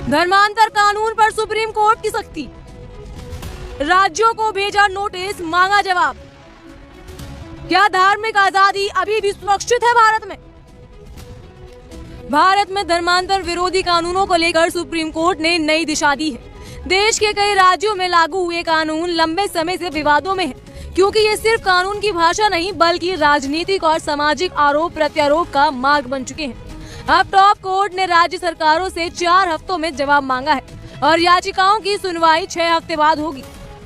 धर्मांतर कानून पर सुप्रीम कोर्ट की सख्ती, राज्यों को भेजा नोटिस, मांगा जवाब। क्या धार्मिक आजादी अभी भी सुरक्षित है भारत में? भारत में धर्मांतर विरोधी कानूनों को लेकर सुप्रीम कोर्ट ने नई दिशा दी है। देश के कई राज्यों में लागू हुए कानून लंबे समय से विवादों में है, क्योंकि ये सिर्फ कानून की भाषा नहीं बल्कि राजनीतिक और सामाजिक आरोप प्रत्यारोप का मार्ग बन चुके हैं। अब टॉप कोर्ट ने राज्य सरकारों से 4 हफ्तों में जवाब मांगा है और याचिकाओं की सुनवाई 6 हफ्ते बाद होगी।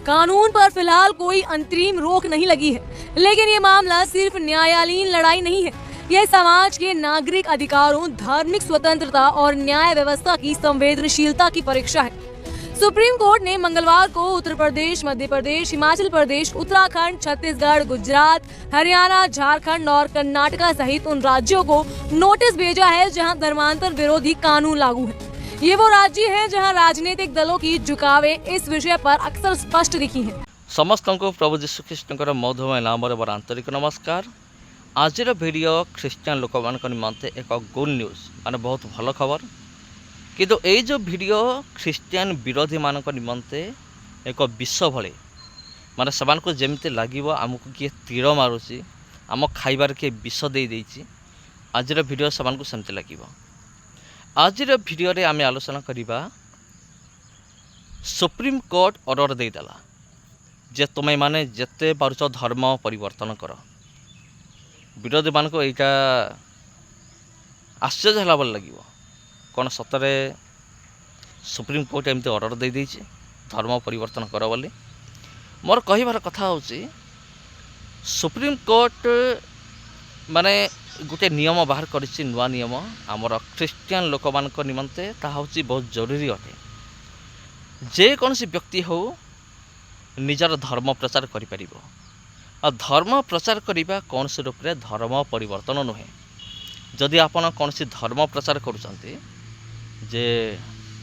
कानून पर फिलहाल कोई अंतरिम रोक नहीं लगी है, लेकिन ये मामला सिर्फ न्यायालयीन लड़ाई नहीं है। यह समाज के नागरिक अधिकारों, धार्मिक स्वतंत्रता और न्याय व्यवस्था की संवेदनशीलता की परीक्षा है। सुप्रीम कोर्ट ने मंगलवार को उत्तर प्रदेश, मध्य प्रदेश, हिमाचल प्रदेश, उत्तराखंड, छत्तीसगढ़, गुजरात, हरियाणा, झारखंड और कर्नाटका सहित उन राज्यों को नोटिस भेजा है जहां धर्मांतर विरोधी कानून लागू है। ये वो राज्य हैं जहां राजनीतिक दलों की झुकावें इस विषय पर अक्सर स्पष्ट दिखी हैं। समस्त को प्रभु जीशु ख्रीष्ण मधुमय नाम मोर आंतरिक नमस्कार। आज वीडियो ख्रीष्टियान लोक निमंते एक गुड न्यूज माने बहुत भल खबर, किंतु ये जो वीडियो ख्रीष्टियान विरोधी मान निमंते एक विष भले माने समान को जमी लगे आमको किए तीर मारुची, आम खाइबार किए विष दे देइछि। आज वीडियो समान को सेमती लगे। आज वीडियो रे आमे आलोचना करिबा सुप्रीम कोर्ट ऑर्डर देदेला जे तुम्हें माने जेते पारुच धर्म परिवर्तन कर। विरोधी मान को यहाँ आश्चर्य है लगे कौन सतरे सुप्रीम कोर्ट एमती ऑर्डर दे देइछि धर्म परिवर्तन कर बोली। मोर कहिबार कथा होछि सुप्रीम कोर्ट माने गोटे नियम बाहर करिछि, नुआ नियम आमर ख्रीष्टियान लोक मान निमंते ता होछि बहुत जरूरी अटे। जे कौन सी व्यक्ति हो निजर धर्म प्रचार करि परिबो। आ धर्म प्रचार करिबा कौन से रूप रे धर्म परिवर्तन नुहे। जदि आपण कौन सी धर्म प्रचार करुचंती, जे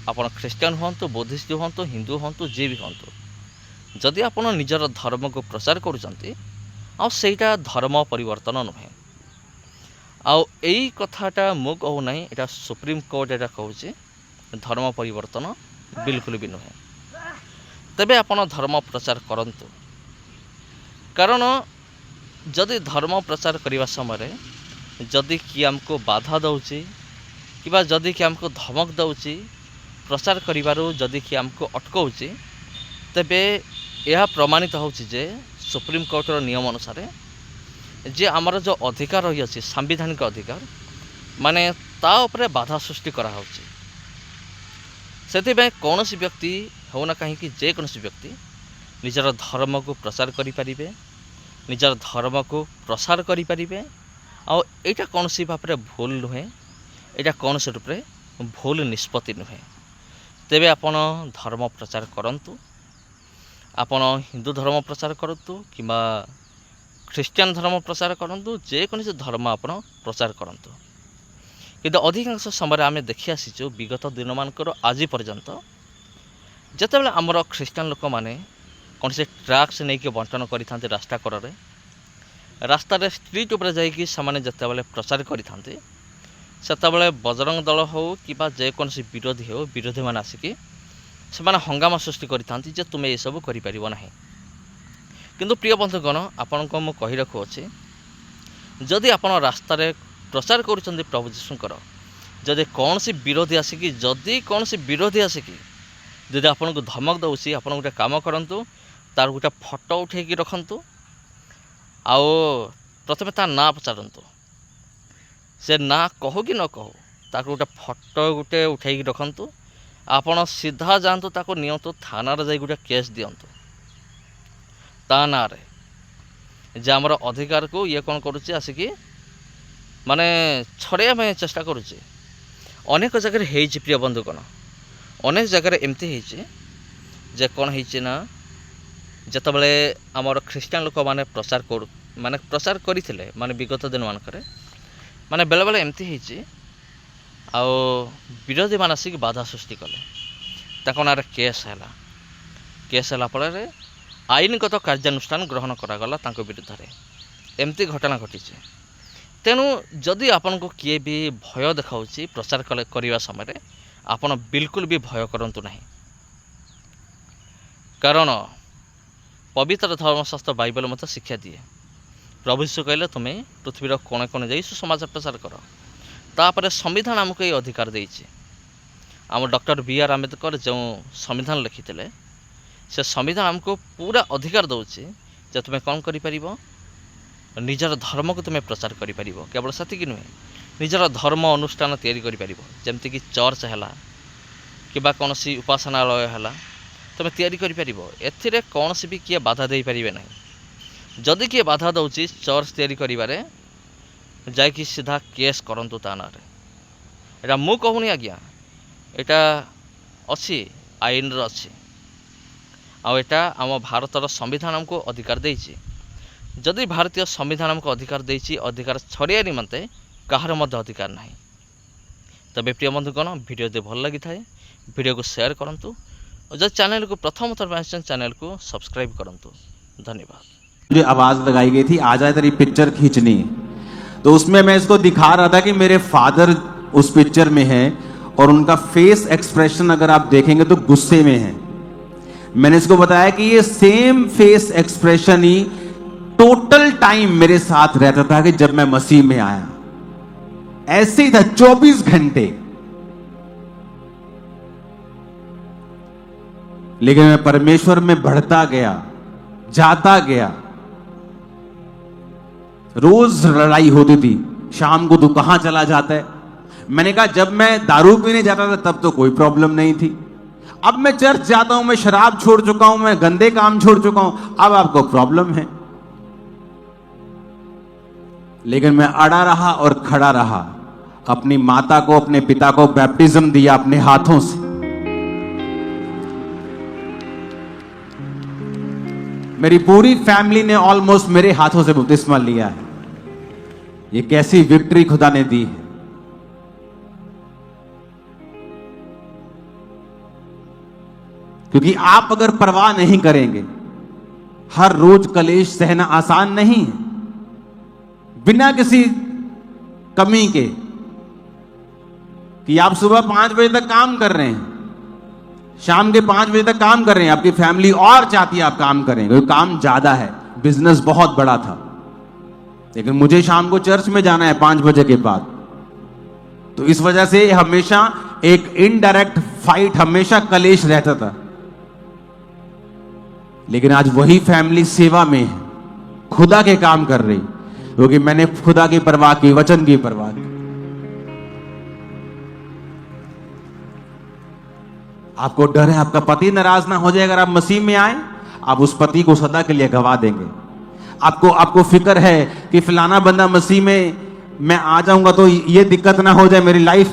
आपण ख्रीष्टियान हुंतु, बुद्धिस्ट हुंतु, हिंदू हुंतु, जे भी हुंतु, जदि आपण निजर धर्म को प्रचार करुचंती आ सेटा धर्म परिवर्तन नुहे। आउ एई कथाटा मु कहू नहीं, एटा सुप्रीम कोर्ट एटा कहूछि धर्म परिवर्तन बिल्कुल भी नुहे। तबे आपण धर्म प्रचार करंतु, कारण जदि धर्म प्रचार करने समय जदि कि आमको बाधा दौची कि जदि कि आमको धमक दौची प्रचार करिबारु जदि कि आमको अटकाउची, तेबे यह प्रमाणित होची जे सुप्रीम कोर्टर नियम अनुसार जे आमर जो अधिकार रही अछि संवैधानिक अधिकार माने ता उपरे बाधा सृष्टि करा होची। सेथिबे कौनसी व्यक्ति होना कहीं जे कौनसी व्यक्ति निजर धर्म को प्रचार करि परिबे, निजर धर्म को प्रसार करि परिबे। आ एटा कौन सी भाव में भूल नुहे, एटा कौन से रूप में भूल निष्पत्ति नुहे। तेबे आपण धर्म प्रचार करंतु, आपण हिंदू धर्म प्रचार करंतु किंबा ख्रीष्टियान धर्म प्रचार करंतु, जे कौन से धर्म आपण प्रचार करंतु। किंतु अधिकांश समय आम देखि आसीचु विगत दिन मानकर आज पर्यंत जेतेबेले आमर ख्रीष्टियान लोक माने कौन से ट्रैक्स नहीं कि बंटन करिथांते रास्ता कड़े रास्तार स्ट्रीट उपर जाइए से जितेबाला प्रचार करें से बजरंग दल हो कि जेकोसी विरोधी हो, विरोधी मैंने आसिकी से हंगामा सृष्टि करें तुम्हें ये सब करना। किंतु प्रिय बंधुगण आपण को मुझे कही रखुच्छे जदि आप रास्तार प्रचार कर प्रभु जीशुकर जदि कौन सी विरोधी आसिकी जदि आपन को धमक दौची, आप गोटे काम करूँ तार गोटे फोटो उठे रखु आओ प्रथम ता ना पचारतु, से ना कहू कि न कहू ताको गोटे फोटो गोटे उठे रखु। आपण सीधा जातु ताको नियंतु थाना रे जाई गोटे केस दियंतु ता ना रे जे आमर अधिकार को ये कौन करुचे आसिकी माने छड़े में चेष्टा करुचे। अनेक जगह है प्रिय बंधुगण, अनेक जगह एमती है जे कौन है ना जितेबाला आमर ख्रीष्टियान लोक मैंने प्रचार करते माने विगत दिन मानक माने बेले बेले एमती है विरोधी मान आसिक बाधा सृष्टि कले ना केस है फल आईनगत कार्यानुष्ठान ग्रहण करागला विरुद्ध में एमती घटना घटी। तेणु जदि आपन को किए भी भय देखा प्रचार करने समय आपण बिल्कुल भी भय करंतु नहीं, कारण पवित्र धर्मशास्त्र बाइबल मत शिक्षा दिए। प्रभु यीशु कहले तुम्हें पृथ्वीर कोणे कोणे जाई सुसमाचार प्रचार कर। तापर संविधान आमको ये अधिकार देइछि। आम डॉक्टर बी.आर. आंबेडकर जो संविधान लिखिते से संविधान आमको पूरा अधिकार दौचे जे तुम्हें कौन कर निजर धर्म को तुम्हें प्रचार कर केवल सेतिक नुहे, निजर धर्म अनुष्ठान तैयारी कर जमती कि चर्च है कि कौन सी उपासनालय है तुम तैयारी कर कौन सी भी किए बाधा दे पारे ना। जदि किए बाधा दौची चर्च तैयारी करिबारे जाइकी सीधा केस करंतु ता ना एटा मु कहूनी आज्ञा, एटा अच्छी आईन अच्छी आटा आम भारतर संविधान आमको अधिकार देइछि। जदि भारतीय संविधान आमको अधिकार देइछि, अधिकार छड़िया निमंते कहार मध्य अधिकार नहीं। तबे प्रिय बंधुगण वीडियो दे भल लगी थाए वीडियो को शेयर करंतु और जब चैनल को प्रथम थर चैनल को सब्सक्राइब करंतु। धन्यवाद। मुझे आवाज लगाई गई थी आ जाए तेरी पिक्चर खींचनी, तो उसमें मैं इसको दिखा रहा था कि मेरे फादर उस पिक्चर में हैं और उनका फेस एक्सप्रेशन अगर आप देखेंगे तो गुस्से में है। मैंने इसको बताया कि ये सेम फेस एक्सप्रेशन ही टोटल टाइम मेरे साथ रहता था कि जब मैं मसीह में आया, ऐसे ही था 24 घंटे। लेकिन मैं परमेश्वर में बढ़ता गया, जाता गया। रोज लड़ाई होती थी, शाम को तू कहां चला जाता है। मैंने कहा जब मैं दारू पीने जाता था तब तो कोई प्रॉब्लम नहीं थी, अब मैं चर्च जाता हूं, मैं शराब छोड़ चुका हूं, मैं गंदे काम छोड़ चुका हूं, अब आपको प्रॉब्लम है। लेकिन मैं अड़ा रहा और खड़ा रहा। अपनी माता को, अपने पिता को बैप्टिज्म दिया अपने हाथों से। मेरी पूरी फैमिली ने ऑलमोस्ट मेरे हाथों से बपतिस्मा लिया है। ये कैसी विक्ट्री खुदा ने दी है। क्योंकि आप अगर परवाह नहीं करेंगे, हर रोज कलेश सहना आसान नहीं है, बिना किसी कमी के कि आप सुबह 5 बजे तक काम कर रहे हैं, शाम के 5 बजे तक काम कर रहे हैं, आपकी फैमिली और चाहती है आप काम करें क्योंकि काम ज्यादा है, बिजनेस बहुत बड़ा था, लेकिन मुझे शाम को चर्च में जाना है 5 बजे के बाद। तो इस वजह से हमेशा एक इनडायरेक्ट फाइट, हमेशा कलेश रहता था। लेकिन आज वही फैमिली सेवा में है, खुदा के काम कर रही, क्योंकि मैंने खुदा की परवाह की, वचन की परवाह की। आपको डर है आपका पति नाराज ना हो जाए अगर आप मसीह में आए, आप उस पति को सदा के लिए गवा देंगे। आपको फिक्र है कि फलाना बंदा मसीह में मैं आ जाऊंगा तो ये दिक्कत ना हो जाए मेरी लाइफ